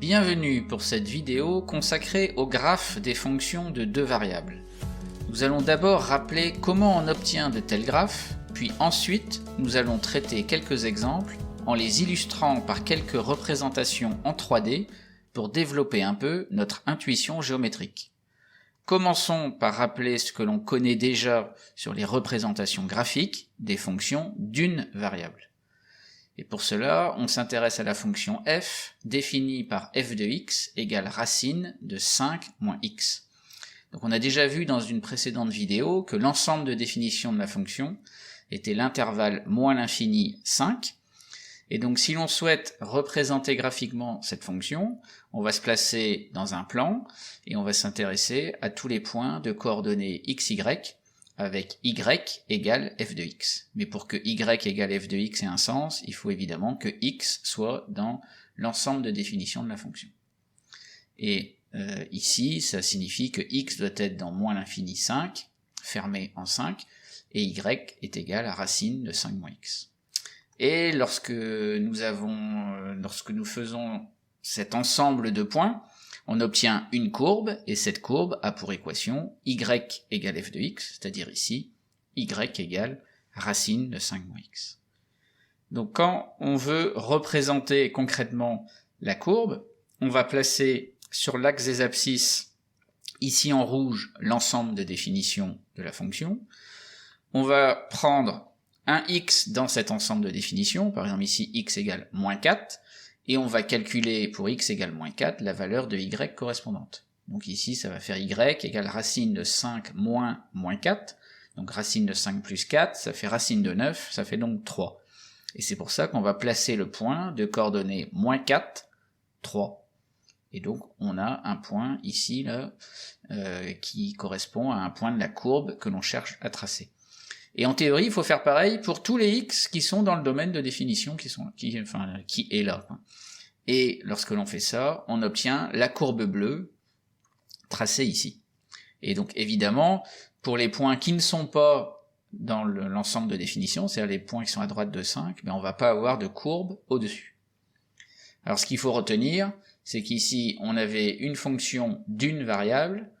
Bienvenue pour cette vidéo consacrée au graphe des fonctions de deux variables. Nous allons d'abord rappeler comment on obtient de tels graphes, puis ensuite nous allons traiter quelques exemples en les illustrant par quelques représentations en 3D pour développer un peu notre intuition géométrique. Commençons par rappeler ce que l'on connaît déjà sur les représentations graphiques des fonctions d'une variable. Et pour cela, on s'intéresse à la fonction f, définie par f de x égale racine de 5 moins x. Donc on a déjà vu dans une précédente vidéo que l'ensemble de définition de la fonction était l'intervalle moins l'infini 5. Et donc si l'on souhaite représenter graphiquement cette fonction, on va se placer dans un plan et on va s'intéresser à tous les points de coordonnées x, y, avec y égale f de x. Mais pour que y égale f de x ait un sens, il faut évidemment que x soit dans l'ensemble de définition de la fonction. Et ici, ça signifie que x doit être dans moins l'infini 5, fermé en 5, et y est égal à racine de 5 moins x. Et lorsque nous faisons cet ensemble de points, on obtient une courbe, et cette courbe a pour équation y égale f de x, c'est-à-dire ici, y égale racine de 5 moins x. Donc quand on veut représenter concrètement la courbe, on va placer sur l'axe des abscisses, ici en rouge, l'ensemble de définition de la fonction. On va prendre un x dans cet ensemble de définition, par exemple ici x égale moins 4, et on va calculer pour x égale moins 4 la valeur de y correspondante. Donc ici ça va faire y égale racine de 5 moins 4, donc racine de 5 plus 4, ça fait racine de 9, ça fait donc 3. Et c'est pour ça qu'on va placer le point de coordonnées moins 4, 3. Et donc on a un point ici là qui correspond à un point de la courbe que l'on cherche à tracer. Et en théorie, il faut faire pareil pour tous les x qui sont dans le domaine de définition qui est là. Et lorsque l'on fait ça, on obtient la courbe bleue tracée ici. Et donc évidemment, pour les points qui ne sont pas dans l'ensemble de définition, c'est-à-dire les points qui sont à droite de 5, on ne va pas avoir de courbe au-dessus. Alors ce qu'il faut retenir, c'est qu'ici, on avait une fonction d'une variable,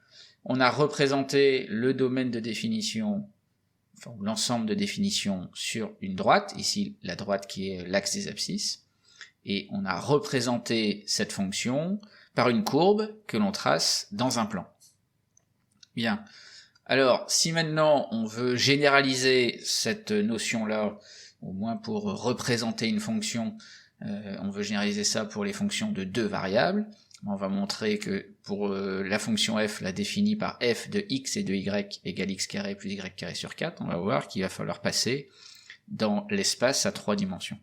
on a représenté le domaine de définition, l'ensemble de définition sur une droite, ici la droite qui est l'axe des abscisses, et on a représenté cette fonction par une courbe que l'on trace dans un plan. Bien, alors si maintenant on veut généraliser cette notion-là, au moins pour représenter une fonction, on veut généraliser ça pour les fonctions de deux variables, on va montrer que pour la fonction f, la définie par f de x et de y égale x carré plus y carré sur 4, on va voir qu'il va falloir passer dans l'espace à 3 dimensions.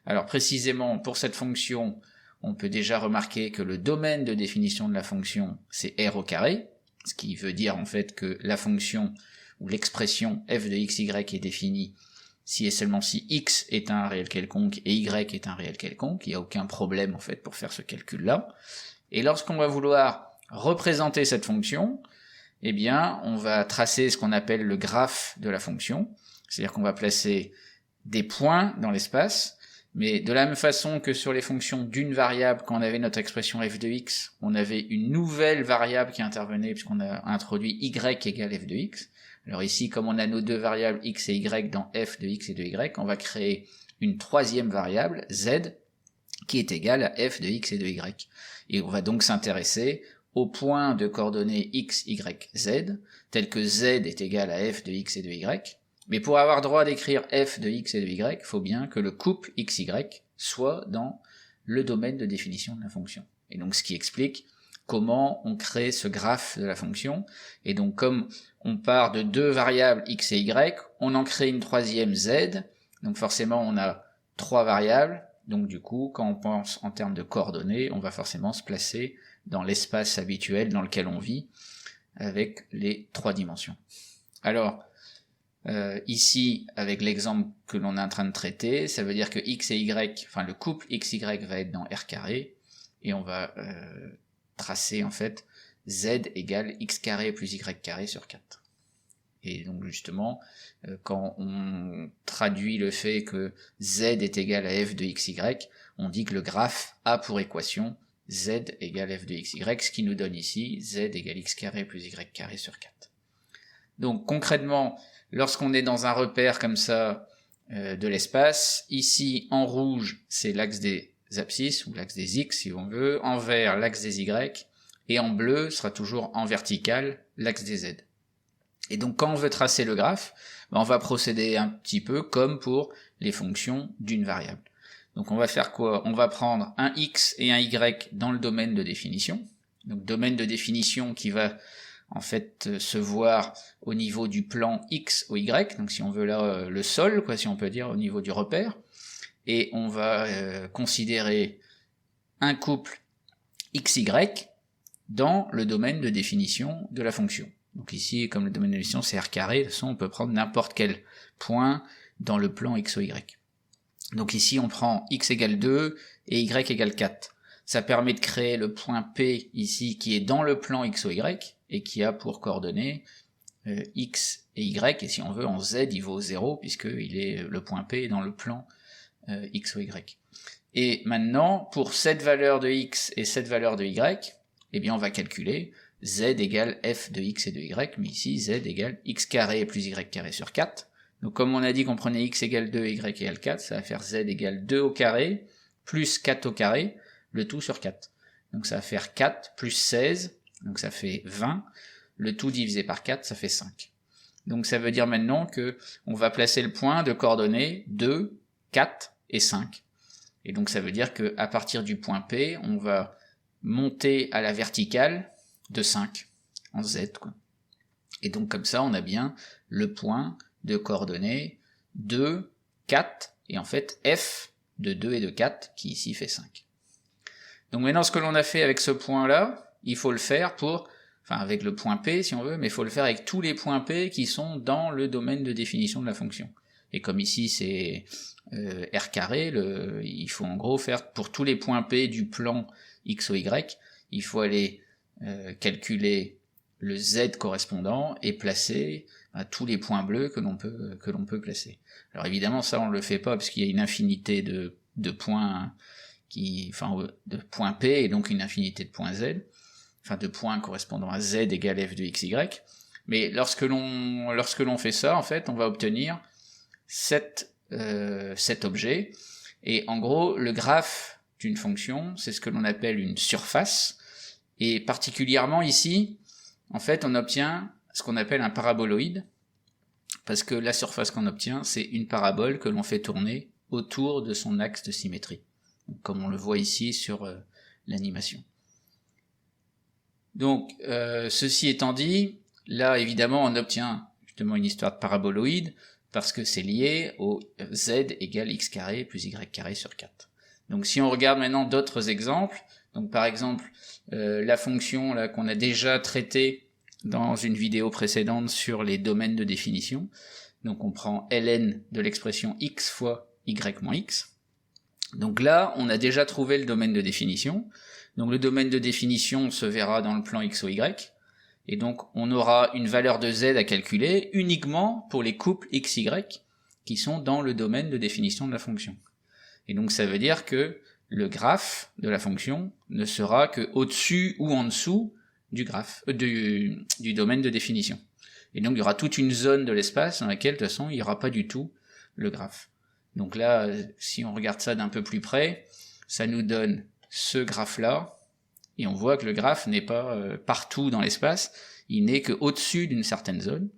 Alors précisément pour cette fonction, on peut déjà remarquer que le domaine de définition de la fonction, c'est r au carré, ce qui veut dire en fait que la fonction ou l'expression f de x, y est définie si et seulement si x est un réel quelconque et y est un réel quelconque, il n'y a aucun problème en fait pour faire ce calcul-là. Et lorsqu'on va vouloir représenter cette fonction, eh bien, on va tracer ce qu'on appelle le graphe de la fonction, c'est-à-dire qu'on va placer des points dans l'espace, mais de la même façon que sur les fonctions d'une variable, quand on avait notre expression f de x, on avait une nouvelle variable qui intervenait puisqu'on a introduit y égale f de x. Alors ici, comme on a nos deux variables x et y dans f de x et de y, on va créer une troisième variable, z, qui est égale à f de x et de y. Et on va donc s'intéresser aux points de coordonnées x, y, z, tel que z est égal à f de x et de y. Mais pour avoir droit d'écrire f de x et de y, il faut bien que le couple x, y soit dans le domaine de définition de la fonction. Et donc ce qui explique comment on crée ce graphe de la fonction. Et donc comme on part de deux variables x et y, on en crée une troisième z, donc forcément on a trois variables. Donc du coup, quand on pense en termes de coordonnées, on va forcément se placer dans l'espace habituel dans lequel on vit, avec les trois dimensions. Alors, ici, avec l'exemple que l'on est en train de traiter, ça veut dire que x et y, enfin le couple x, y va être dans R carré, et on va tracer en fait z égale x carré plus y carré sur 4. Et donc justement, quand on traduit le fait que z est égal à f de x, y, on dit que le graphe a pour équation z égale f de xy, ce qui nous donne ici z égale x carré plus y carré sur 4. Donc concrètement, lorsqu'on est dans un repère comme ça de l'espace, ici en rouge c'est l'axe des abscisses, ou l'axe des x si on veut, en vert l'axe des y, et en bleu sera toujours en vertical l'axe des z. Et donc quand on veut tracer le graphe, on va procéder un petit peu comme pour les fonctions d'une variable. Donc on va faire quoi? On va prendre un x et un y dans le domaine de définition. Donc domaine de définition qui va en fait se voir au niveau du plan x au y, donc si on veut là le sol, quoi, si on peut dire, au niveau du repère. Et on va considérer un couple xy dans le domaine de définition de la fonction. Donc ici, comme le domaine de définition c'est r carré, de toute façon on peut prendre n'importe quel point dans le plan x ou y. Donc ici on prend x égale 2 et y égale 4. Ça permet de créer le point P ici qui est dans le plan x ou y et qui a pour coordonnées x et y, et si on veut en z il vaut 0 puisqu'il est le point P dans le plan x ou y. Et maintenant pour cette valeur de x et cette valeur de y, eh bien on va calculer z égale f de x et de y, mais ici z égale x carré plus y carré sur 4. Donc comme on a dit qu'on prenait x égale 2 et y égale 4, ça va faire z égale 2 au carré plus 4 au carré, le tout sur 4. Donc ça va faire 4 plus 16, donc ça fait 20, le tout divisé par 4, ça fait 5. Donc ça veut dire maintenant que on va placer le point de coordonnées 2, 4 et 5. Et donc ça veut dire que à partir du point P, on va monter à la verticale de 5 en z, quoi. Et donc comme ça on a bien le point de coordonnées 2, 4 et en fait f de 2 et de 4 qui ici fait 5. Donc maintenant ce que l'on a fait avec ce point là, il faut le faire avec le point P si on veut, mais il faut le faire avec tous les points P qui sont dans le domaine de définition de la fonction. Et comme ici c'est r carré, il faut en gros faire pour tous les points P du plan x ou y, il faut aller calculer le z correspondant et placer tous les points bleus que l'on peut placer. Alors évidemment ça on le fait pas parce qu'il y a une infinité de points de points P et donc une infinité de points z, de points correspondant à z égale f de xy. Mais lorsque l'on fait ça, en fait, on va obtenir cet objet. Et en gros, le graphe d'une fonction, c'est ce que l'on appelle une surface. Et particulièrement ici, en fait, on obtient ce qu'on appelle un paraboloïde, parce que la surface qu'on obtient, c'est une parabole que l'on fait tourner autour de son axe de symétrie, comme on le voit ici sur l'animation. Donc, ceci étant dit, là, évidemment, on obtient justement une histoire de paraboloïde, parce que c'est lié au z égale x carré plus y carré sur 4. Donc si on regarde maintenant d'autres exemples, donc par exemple la fonction là qu'on a déjà traitée dans une vidéo précédente sur les domaines de définition, donc on prend ln de l'expression x fois y moins x. Donc là, on a déjà trouvé le domaine de définition. Donc le domaine de définition se verra dans le plan x ou y. Et donc on aura une valeur de z à calculer uniquement pour les couples xy qui sont dans le domaine de définition de la fonction. Et donc ça veut dire que le graphe de la fonction ne sera que au-dessus ou en dessous du graphe du domaine de définition. Et donc il y aura toute une zone de l'espace dans laquelle de toute façon il n'y aura pas du tout le graphe. Donc là, si on regarde ça d'un peu plus près, ça nous donne ce graphe-là, et on voit que le graphe n'est pas partout dans l'espace, il n'est qu'au-dessus d'une certaine zone.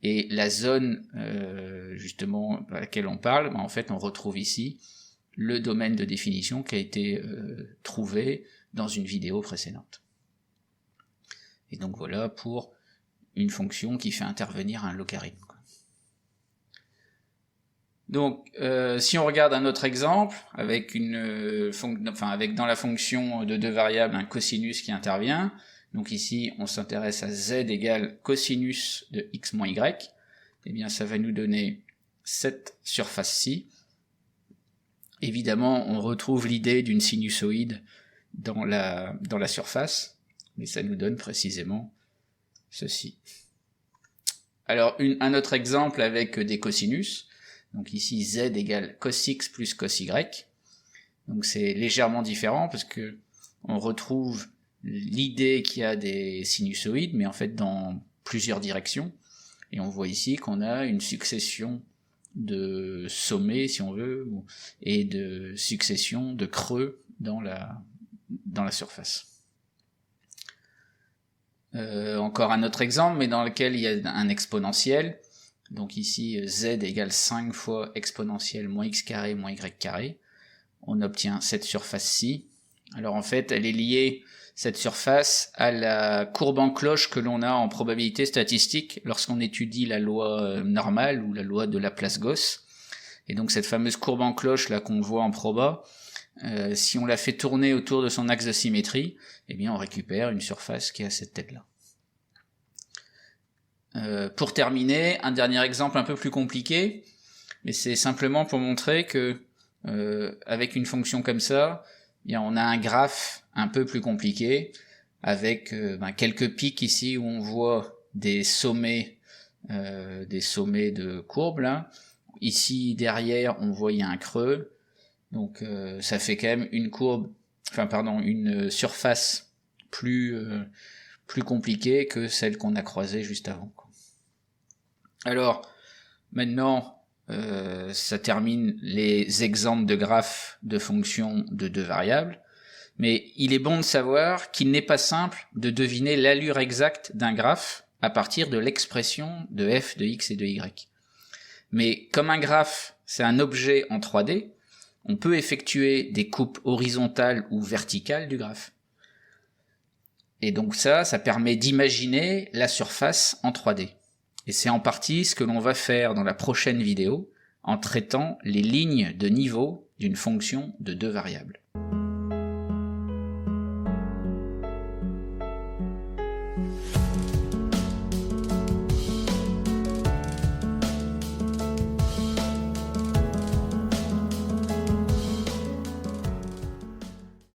Et la zone justement à laquelle on parle, en fait on retrouve ici le domaine de définition qui a été trouvé dans une vidéo précédente. Et donc voilà pour une fonction qui fait intervenir un logarithme. Donc, si on regarde un autre exemple, avec dans la fonction de deux variables un cosinus qui intervient, donc ici on s'intéresse à z égale cosinus de x moins y, et bien ça va nous donner cette surface-ci. Évidemment, on retrouve l'idée d'une sinusoïde dans la surface, mais ça nous donne précisément ceci. Alors, un autre exemple avec des cosinus. Donc ici, z égale cos x plus cos y. Donc c'est légèrement différent parce que on retrouve l'idée qu'il y a des sinusoïdes, mais en fait dans plusieurs directions. Et on voit ici qu'on a une succession de sommets, si on veut, et de succession de creux dans la surface. Encore un autre exemple, mais dans lequel il y a un exponentiel. Donc ici, z égale 5 fois exponentielle moins x carré moins y carré. On obtient cette surface-ci. Alors en fait, elle est liée, cette surface, à la courbe en cloche que l'on a en probabilité statistique lorsqu'on étudie la loi normale ou la loi de Laplace-Gauss. Et donc cette fameuse courbe en cloche là qu'on voit en proba, si on la fait tourner autour de son axe de symétrie, eh bien on récupère une surface qui a cette tête-là. Pour terminer, un dernier exemple un peu plus compliqué, mais c'est simplement pour montrer que avec une fonction comme ça, eh bien on a un graphe un peu plus compliqué, avec quelques pics ici où on voit des sommets de courbes là. Ici derrière on voit il y a un creux, donc ça fait quand même une surface plus compliquée que celle qu'on a croisée juste avant. Alors maintenant ça termine les exemples de graphes de fonctions de deux variables, mais il est bon de savoir qu'il n'est pas simple de deviner l'allure exacte d'un graphe à partir de l'expression de f de x et de y. Mais comme un graphe c'est un objet en 3D, on peut effectuer des coupes horizontales ou verticales du graphe. Et donc ça permet d'imaginer la surface en 3D. Et c'est en partie ce que l'on va faire dans la prochaine vidéo, en traitant les lignes de niveau d'une fonction de deux variables.